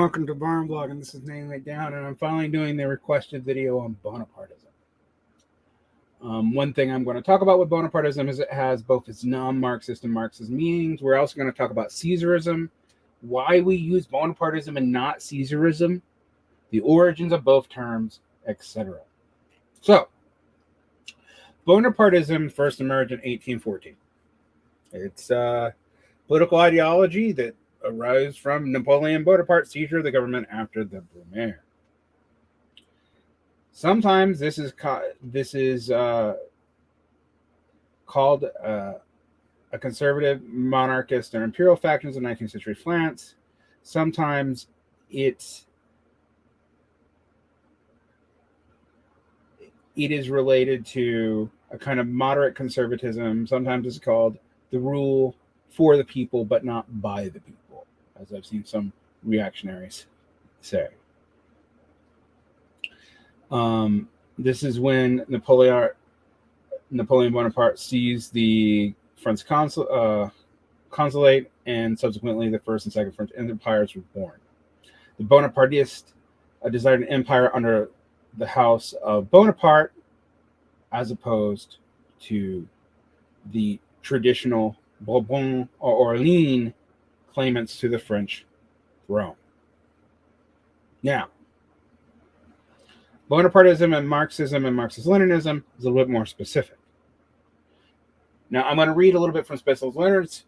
welcome to Barn Blog, and this is Nailing It Down, and I'm finally doing the requested video on Bonapartism. One thing I'm going to talk about with Bonapartism is it has both its non-Marxist and Marxist meanings. We're also going to talk about Caesarism, why we use Bonapartism and not Caesarism, the origins of both terms, etc. So, Bonapartism first emerged in 1814. It's a political ideology that arose from Napoleon Bonaparte's seizure of the government after the Baehr. Sometimes this is called a conservative, monarchist, or imperial factions of 19th century France. Sometimes it is related to a kind of moderate conservatism. Sometimes it's called the rule for the people, but not by the people, as I've seen some reactionaries say. This is when Napoleon Bonaparte seized the French consulate, and subsequently the First and Second French empires were born. The Bonapartists desired an empire under the house of Bonaparte, as opposed to the traditional Bourbon or Orleans claimants to the French throne. Now, Bonapartism and Marxist-Leninism is a little bit more specific. Now, I'm going to read a little bit from Spencer Leonard's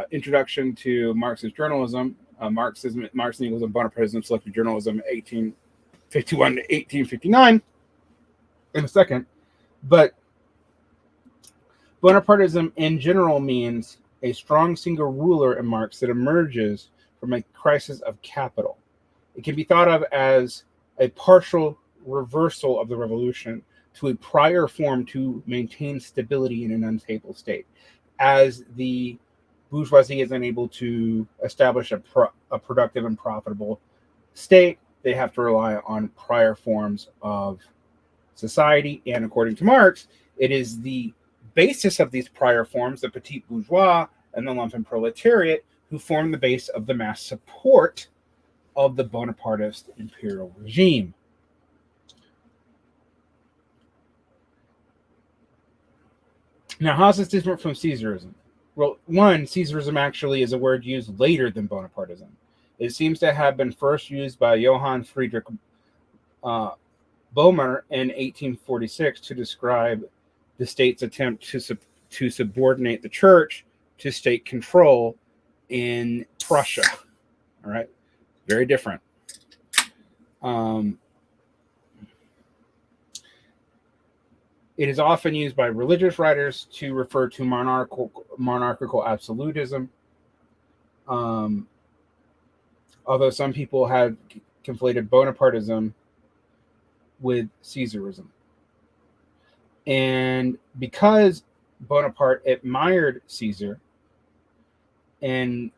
introduction to Marxist journalism, Marx and Engels and Bonapartism, Selective Journalism, 1851 to 1859, in a second. But Bonapartism in general means a strong single ruler in Marx that emerges from a crisis of capital. It can be thought of as a partial reversal of the revolution to a prior form to maintain stability in an unstable state. As the bourgeoisie is unable to establish a productive and profitable state, they have to rely on prior forms of society. And according to Marx, it is the basis of these prior forms, the petit bourgeois and the lumpen proletariat, who form the base of the mass support of the Bonapartist imperial regime. Now, how is this different from Caesarism? Well, one, Caesarism actually is a word used later than Bonapartism. It seems to have been first used by Johann Friedrich Baehr in 1846 to describe the state's attempt to subordinate the church to state control in Prussia. All right, very different. It is often used by religious writers to refer to monarchical absolutism, although some people have conflated Bonapartism with Caesarism. And because Bonaparte admired Caesar, and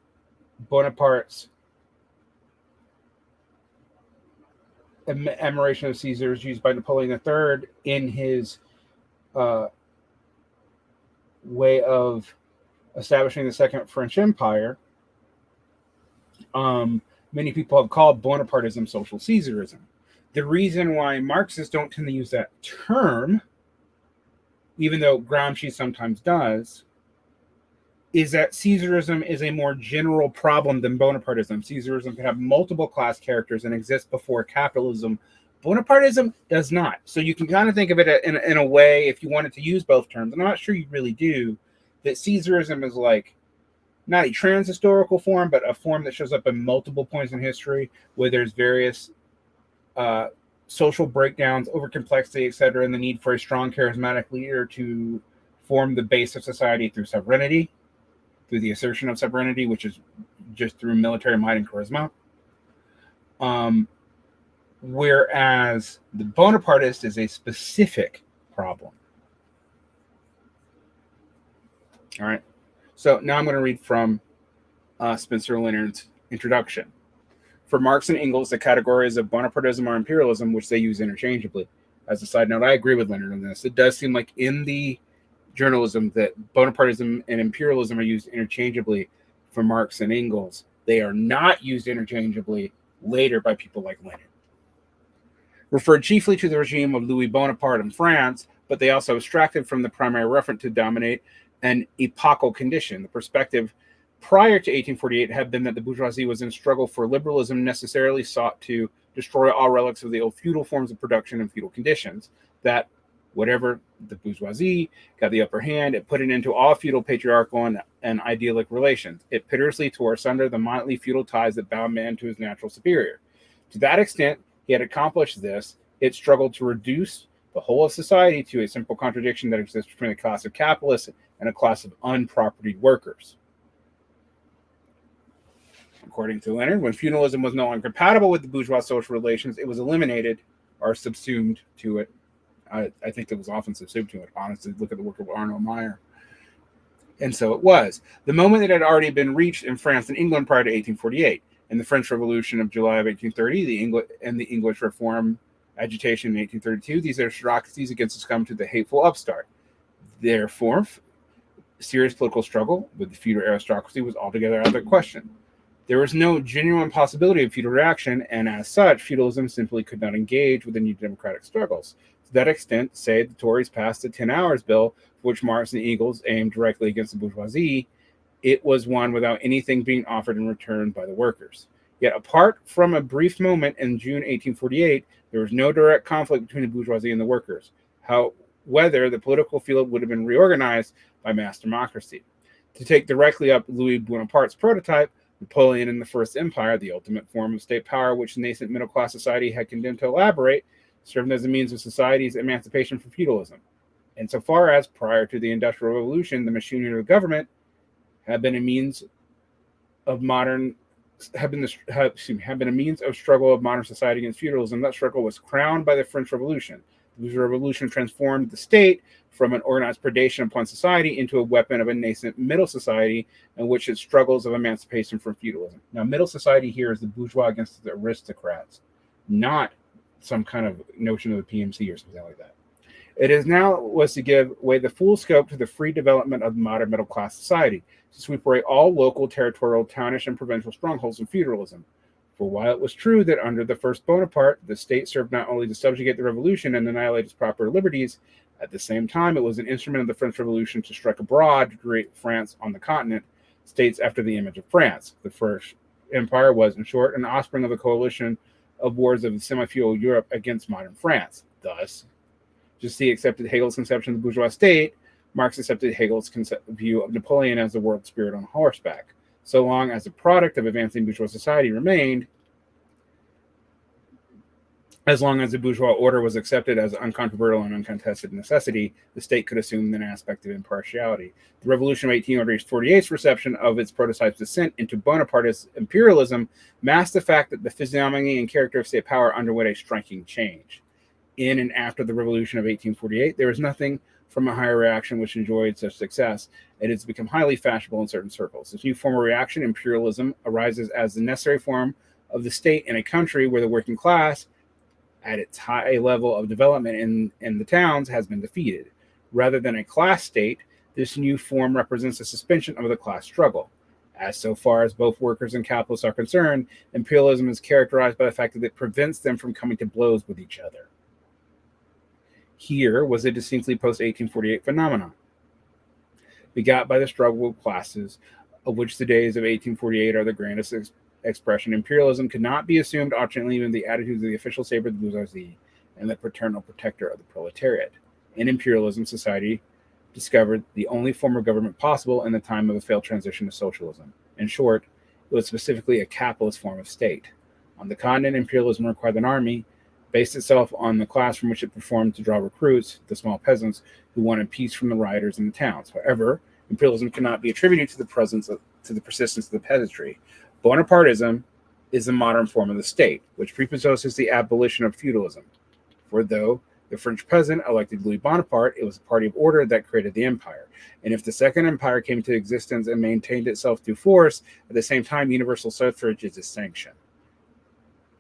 Bonaparte's admiration of Caesar is used by Napoleon III in his way of establishing the Second French Empire, many people have called Bonapartism social Caesarism. The reason why Marxists don't tend to use that term, even though Gramsci sometimes does, is that Caesarism is a more general problem than Bonapartism. Caesarism can have multiple class characters and exist before capitalism. Bonapartism does not. So you can kind of think of it in a way, if you wanted to use both terms, and I'm not sure you really do, that Caesarism is like not a trans-historical form, but a form that shows up in multiple points in history where there's various social breakdowns, overcomplexity, etc., and the need for a strong, charismatic leader to form the base of society through sovereignty, through the assertion of sovereignty, which is just through military might and charisma. Whereas the Bonapartist is a specific problem. All right. So now I'm going to read from Spencer Leonard's introduction. For Marx and Engels, the categories of Bonapartism are imperialism, which they use interchangeably. As a side note, I agree with Leonard on this. It does seem like in the journalism that Bonapartism and imperialism are used interchangeably for Marx and Engels. They are not used interchangeably later by people like Leonard. Referred chiefly to the regime of Louis Bonaparte in France, but they also abstracted from the primary referent to dominate an epochal condition. The perspective prior to 1848 had been that the bourgeoisie was in struggle for liberalism, necessarily sought to destroy all relics of the old feudal forms of production and feudal conditions, that whatever the bourgeoisie got the upper hand, it put it into all feudal patriarchal and idyllic relations. It pitilessly tore asunder the motley feudal ties that bound man to his natural superior. To that extent, he had accomplished this. It struggled to reduce the whole of society to a simple contradiction that exists between a class of capitalists and a class of unpropertied workers. According to Leonard, when feudalism was no longer compatible with the bourgeois social relations, it was eliminated or subsumed to it. I think it was often subsumed to it, honestly. Look at the work of Arno Meyer. And so it was. The moment that had already been reached in France and England prior to 1848. In the French Revolution of July of 1830, the English Reform agitation in 1832, these aristocracies against succumbed to the hateful upstart. Therefore, serious political struggle with the feudal aristocracy was altogether out of the question. There was no genuine possibility of feudal reaction, and as such, feudalism simply could not engage with the new democratic struggles. To that extent, say, the Tories passed the 10 Hours Bill, for which Marx and Engels aimed directly against the bourgeoisie. It was one without anything being offered in return by the workers. Yet, apart from a brief moment in June 1848, there was no direct conflict between the bourgeoisie and the workers. Whether the political field would have been reorganized by mass democracy. To take directly up Louis Bonaparte's prototype, Napoleon in the First Empire, the ultimate form of state power which nascent middle-class society had condemned to elaborate, served as a means of society's emancipation from feudalism. Insofar as, prior to the Industrial Revolution, the machinery of government had been a means of struggle of modern society against feudalism, that struggle was crowned by the French Revolution. The revolution transformed the state from an organized predation upon society into a weapon of a nascent middle society in which its struggles of emancipation from feudalism. Now, middle society here is the bourgeois against the aristocrats, not some kind of notion of the PMC or something like that. It is now was to give way the full scope to the free development of modern middle-class society, to sweep away all local, territorial, townish, and provincial strongholds of feudalism. For while it was true that under the first Bonaparte, the state served not only to subjugate the revolution and annihilate its proper liberties, at the same time it was an instrument of the French Revolution to strike abroad, to create France on the continent, states after the image of France. The First Empire was, in short, an offspring of a coalition of wars of semi-feudal Europe against modern France. Thus, just he accepted Hegel's conception of the bourgeois state, Marx accepted Hegel's view of Napoleon as the world spirit on horseback. So long as the product of advancing bourgeois society remained, as long as the bourgeois order was accepted as uncontrovertible and uncontested necessity, the state could assume an aspect of impartiality. The Revolution of 1848's reception of its prototype's descent into Bonapartist imperialism masked the fact that the physiognomy and character of state power underwent a striking change. In and after the Revolution of 1848, there was nothing from a higher reaction which enjoyed such success. It has become highly fashionable in certain circles. This new form of reaction, imperialism, arises as the necessary form of the state in a country where the working class, at its high level of development in the towns, has been defeated. Rather than a class state, this new form represents a suspension of the class struggle. As so far as both workers and capitalists are concerned, imperialism is characterized by the fact that it prevents them from coming to blows with each other. Here was a distinctly post-1848 phenomenon, begot by the struggle of classes, of which the days of 1848 are the grandest expression. Imperialism could not be assumed alternately in the attitudes of the official saber of the bourgeoisie and the paternal protector of the proletariat. In imperialism, society discovered the only form of government possible in the time of a failed transition to socialism. In short, it was specifically a capitalist form of state. On the continent, imperialism required an army, based itself on the class from which it performed to draw recruits, the small peasants who wanted peace from the rioters in the towns. However, imperialism cannot be attributed to the persistence of the peasantry. Bonapartism is the modern form of the state, which presupposes the abolition of feudalism. For though the French peasant elected Louis Bonaparte, it was a party of order that created the empire. And if the Second Empire came to existence and maintained itself through force, at the same time, universal suffrage is a sanction.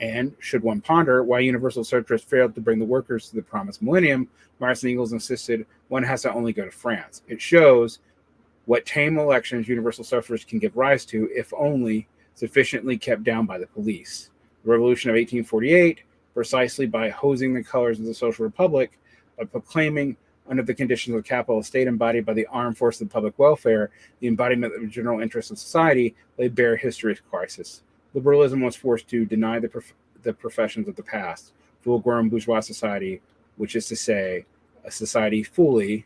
And should one ponder why universal suffrage failed to bring the workers to the promised millennium, Marx and Engels insisted one has to only go to France. It shows what tame elections universal suffrage can give rise to, if only sufficiently kept down by the police. The Revolution of 1848, precisely by hosing the colors of the social republic, by proclaiming under the conditions of the capitalist state embodied by the armed force of public welfare, the embodiment of the general interests of society, laid bare history's crisis. Liberalism was forced to deny the professions of the past, Vulgar and bourgeois society, which is to say, a society fully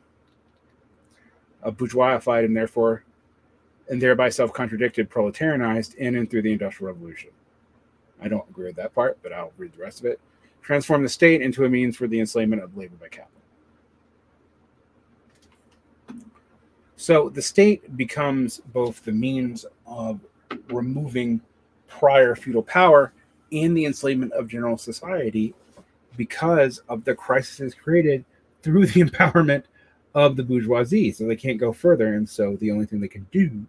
bourgeoisified and thereby self-contradicted, proletarianized in and through the Industrial Revolution. I don't agree with that part, but I'll read the rest of it. Transform the state into a means for the enslavement of labor by capital. So the state becomes both the means of removing prior feudal power and the enslavement of general society because of the crises created through the empowerment of the bourgeoisie. So they can't go further, and so the only thing they can do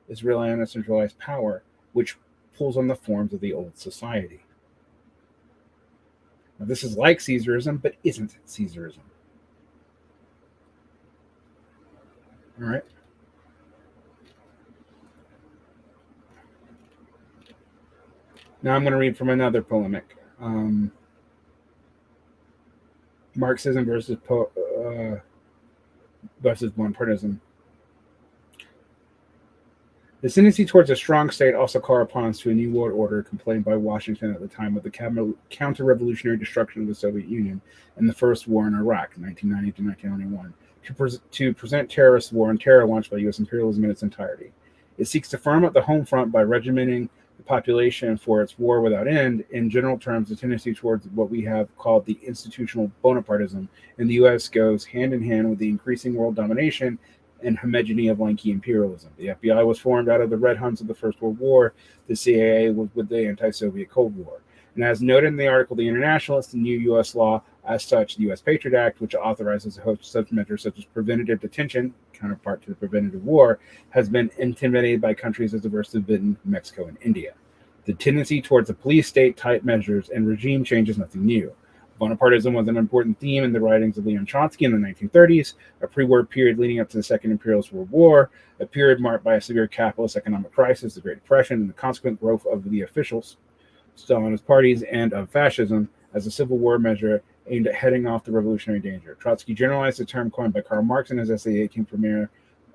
is rely on a centralized power, which pulls on the forms of the old society. Now, this is like Caesarism, but isn't Caesarism. All right. Now I'm going to read from another polemic. Marxism versus Bonapartism. The tendency towards a strong state also corresponds to a new world order complained by Washington at the time of the counter-revolutionary destruction of the Soviet Union and the First War in Iraq, 1990 to 1991, to present terrorist war and terror launched by U.S. imperialism in its entirety. It seeks to firm up the home front by regimenting the population for its war without end. In general terms, the tendency towards what we have called the institutional Bonapartism in the U.S. goes hand in hand with the increasing world domination and hegemony of Yankee imperialism. The FBI was formed out of the Red Huns of the First World War. The CIA was with the anti-Soviet Cold War. And as noted in the article, The Internationalist, the new U.S. law, as such, the U.S. Patriot Act, which authorizes a host of such measures such as preventative detention, counterpart to the preventative war, has been intimidated by countries as diverse as Britain, Mexico, and India. The tendency towards the police state type measures and regime change is nothing new. Bonapartism was an important theme in the writings of Leon Trotsky in the 1930s, a pre-war period leading up to the Second Imperialist World War, a period marked by a severe capitalist economic crisis, the Great Depression, and the consequent growth of the official Stalinist parties and of fascism as a civil war measure aimed at heading off the revolutionary danger. Trotsky generalized the term coined by Karl Marx in his essay, The 18th Premier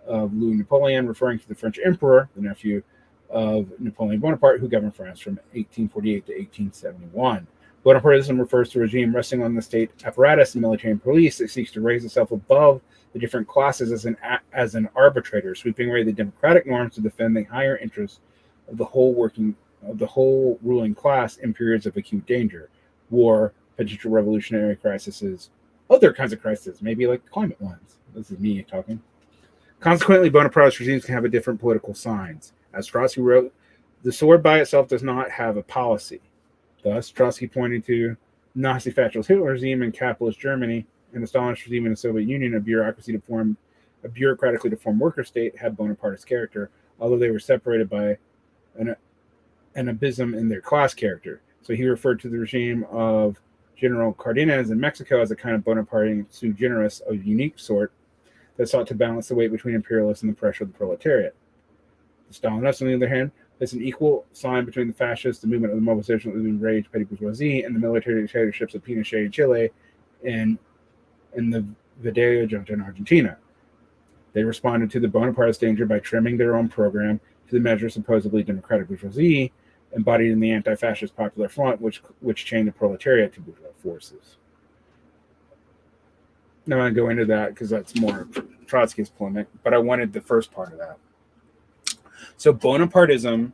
of Louis Napoleon, referring to the French emperor, the nephew of Napoleon Bonaparte, who governed France from 1848 to 1871. Bonapartism refers to a regime resting on the state apparatus and military and police that seeks to raise itself above the different classes as an arbitrator, sweeping away the democratic norms to defend the higher interests of the whole ruling class in periods of acute danger, war, potential revolutionary crises, other kinds of crises, maybe like climate ones. This is me talking. Consequently, Bonapartist regimes can have a different political signs. As Trotsky wrote, the sword by itself does not have a policy. Thus, Trotsky pointed to Nazi fascist Hitler regime in capitalist Germany and the Stalinist regime in the Soviet Union, a bureaucratically deformed worker state, had Bonapartist character, although they were separated by an abysm in their class character. So he referred to the regime of General Cardenas in Mexico as a kind of Bonapartian sui generis of unique sort that sought to balance the weight between imperialists and the pressure of the proletariat. The Stalinists, on the other hand, placed an equal sign between the fascists, the movement of the mobilization of the enraged petty bourgeoisie, and the military dictatorships of Pinochet in Chile and the Videla Junta in Argentina. They responded to the Bonapartist danger by trimming their own program to the measure supposedly democratic bourgeoisie, embodied in the anti-fascist Popular Front, which chained the proletariat to bourgeois forces. Now I go into that because that's more Trotsky's polemic, but I wanted the first part of that. So Bonapartism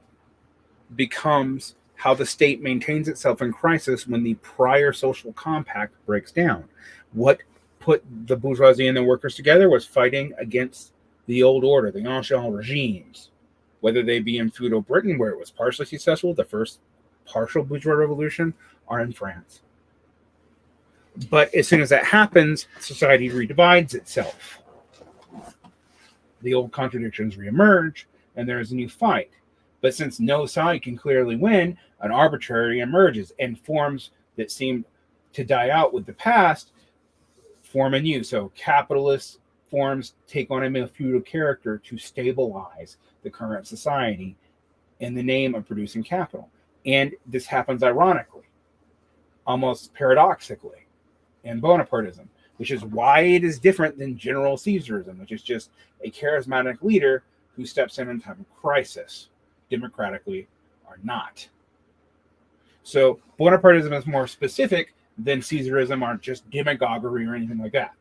becomes how the state maintains itself in crisis when the prior social compact breaks down. What put the bourgeoisie and the workers together was fighting against the old order, the ancien regimes, whether they be in feudal Britain, where it was partially successful, the first partial bourgeois revolution, or in France. But as soon as that happens, society redivides itself. The old contradictions reemerge, and there is a new fight. But since no side can clearly win, an arbitrary emerges, and forms that seem to die out with the past form anew. So capitalist forms take on a feudal character to stabilize the current society in the name of producing capital. And this happens ironically, almost paradoxically, in Bonapartism, which is why it is different than general Caesarism, which is just a charismatic leader who steps in time of crisis, democratically or not. So Bonapartism is more specific than Caesarism or just demagoguery or anything like that.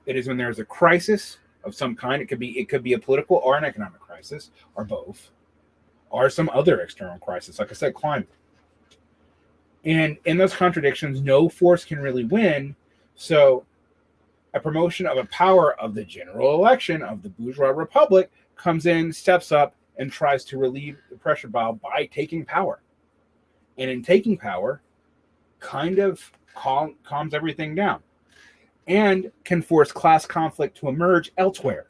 It is when there is a crisis of some kind. It could be a political or an economic crisis, or both, or some other external crisis, like I said, climate. And in those contradictions, no force can really win. So a promotion of a power of the general election of the bourgeois republic comes in, steps up, and tries to relieve the pressure valve by taking power. And in taking power, kind of calms everything down and can force class conflict to emerge elsewhere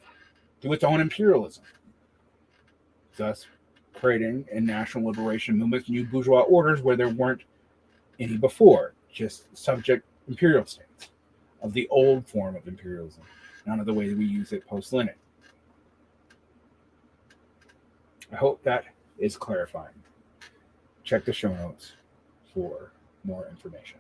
through its own imperialism, thus creating in national liberation movements new bourgeois orders where there weren't any before, just subject imperial states of the old form of imperialism, none of the way we use it post-Lenin. I hope that is clarifying. Check the show notes for more information.